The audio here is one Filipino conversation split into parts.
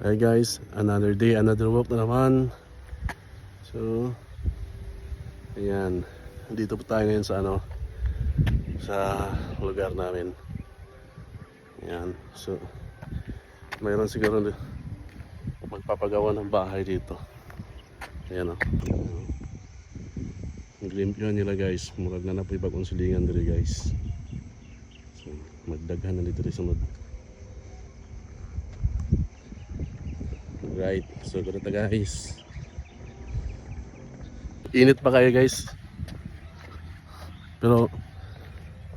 Hi guys, another day, another walk na naman. So, ayan. Dito po tayo ngayon sa sa lugar namin. Ayan. So, mayroon siguro magpapagawa ng bahay dito. Ayan o. Naglimpyuhan nila guys. Murag na po ibagong silingan dito guys. So, magdaghan na dito sunod. Right, so ganito guys. Init pa kayo guys. Pero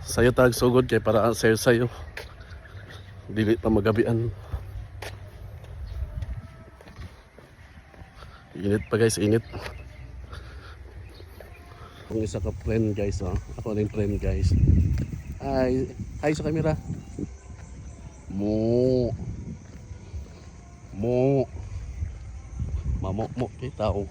sayo tag sugod kay para sayo dili pa magabian. Init pa guys, init. Kung isa ka friend guys, oh. Ako na yung friend guys. Hi sa camera. Mo mamok kay tao.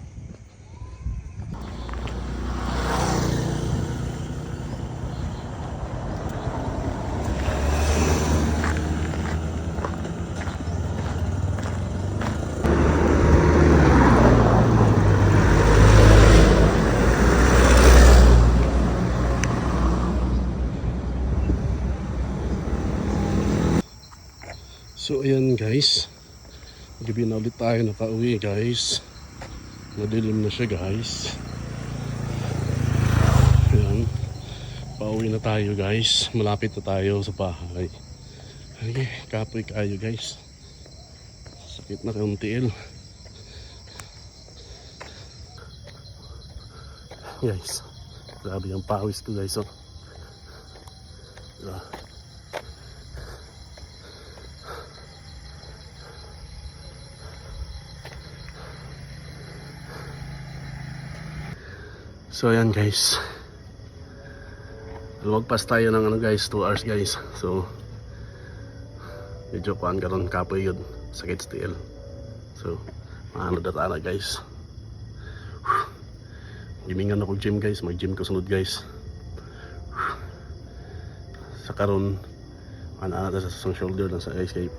So ayan guys, gabi na ulit tayo nakauwi guys. Madilim na siya guys. Ayan, pauwi na tayo guys. Malapit na tayo sa bahay. Okay, kapoy kayo guys. Sakit na kayong tiil guys. Grabe yung pawis ko guys, oh. So ayan guys, lumagpas tayo ng guys, 2 hours guys. So medyo kuhan karon kapoy yun, sakit still. So maano datana guys. Gimingan ako gym guys, mag gym ko sunod guys. Sa karon ana sa shoulder na sa escape.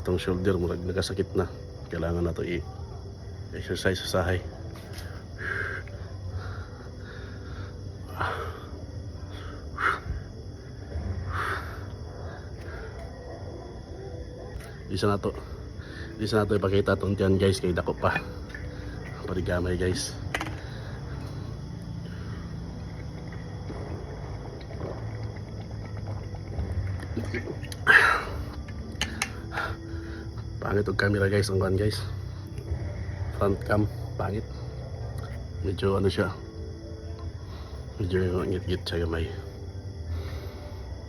Atong shoulder murag nagasakit na, kailangan na to i-exercise sa sahay. Di sa nato ipakita itong tiyan guys, kay dako pa parigamay guys. Pangit ang camera guys, ang kan guys, front cam pangit, medyo siya, medyo ngit-ngit siya gamay.